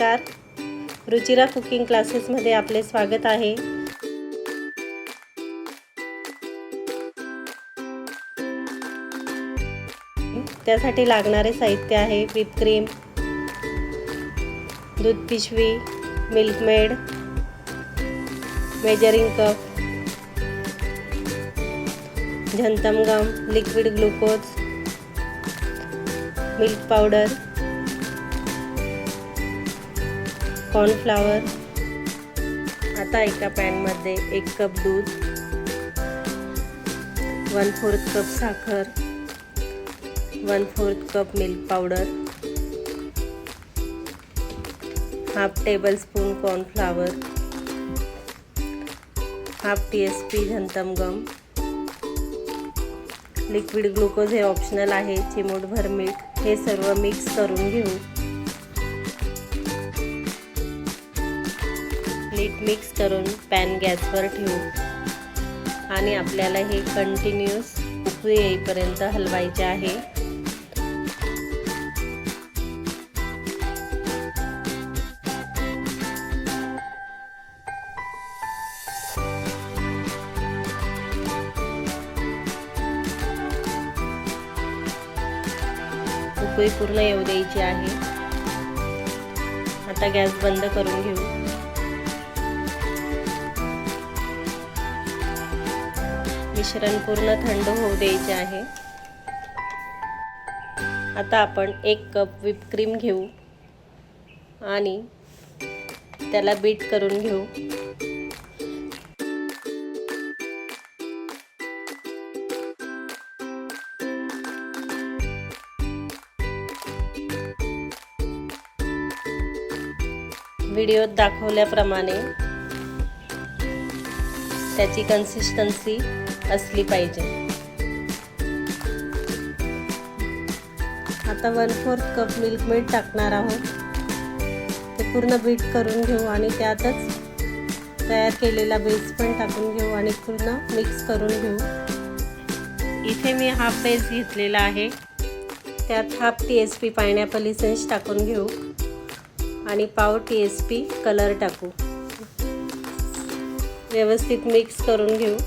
नमस्कार, रुचिरा कुकिंग क्लासेसमध्ये आपले स्वागत आहे। त्यासाठी लागणारे साहित्य आहे व्हिप क्रीम, दूध पिशवी, Milkmaid, measuring cup, xanthan gum, liquid glucose, milk powder, cornflour. आता एका पॅनमध्ये 1 कप दूध, 1/4 कप साखर, 1/4 cup milk powder, half tablespoon cornflour, half teaspoon xanthan gum, liquid glucose हे ऑप्शनल आहे, चिमूटभर मीठ। हे सर्व मिक्स करून घेऊ। नीट मिक्स करून पॅन गॅसवर ठेवू आणि आपल्याला हे कंटिन्यूअस उकळी येईपर्यंत हलवायचे आहे। उकळी पूर्ण येऊ द्यायची आहे। आता गॅस बंद करून घेऊ। मिश्रण पूर्ण थंड होऊ द्यायचे आहे। आता आपण 1 कप व्हिप क्रीम घेऊ आणि त्याला बीट करून घेऊ। व्हिडिओत दाखवल्याप्रमाणे त्याची कन्सिस्टन्सी असली पाहिजे। आता 1/4 कप मिल्क मेड टाकणार आहोत। ते पूर्ण बीट करून घेऊ आणि त्यातच तयार केलेला बेस पण टाकून घेऊ आणि पूर्ण मिक्स करून घेऊ। इथे मी हाफ बेस घेतलेला आहे, त्यात हाफ टीस्पून पायनॅपल इसेन्स टाकून घेऊ आणि पाव टीस्पून कलर टाकू। व्यवस्थित मिक्स करून घेऊ।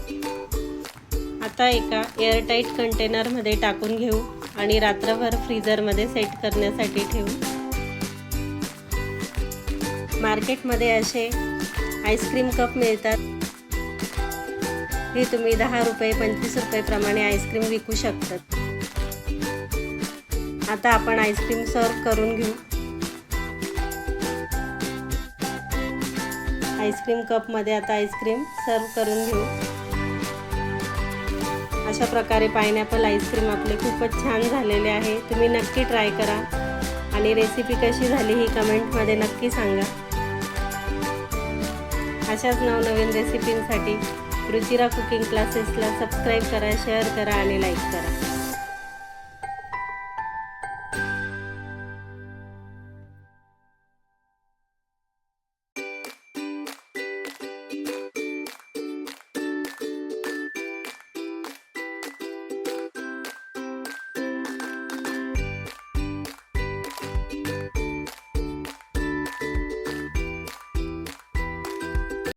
आता एका एअरटाईट कंटेनरमध्ये टाकून घेऊ आणि रात्रभर फ्रीजरमध्ये सेट करण्यासाठी ठेवू। मार्केटमध्ये असे आईस्क्रीम कप मिळतात, हे तुम्ही 10 रुपये 25 रुपये प्रमाणे आईस्क्रीम विकू शकतात। आता आपण आईस्क्रीम सर्व करून घेऊ। आईस्क्रीम कपमध्ये आता आईस्क्रीम सर्व करून घेऊ। अशा प्रकारे पायनॅपल आईस्क्रीम आपले खूपच छान झालेले आहे। तुम्ही नक्की ट्राय करा आणि रेसिपी कशी झाली ही कमेंटमध्ये नक्की सांगा। अशाच नवनवीन रेसिपींसाठी रुचिरा कुकिंग क्लासेसला सबस्क्राईब करा, शेअर करा आणि लाईक करा।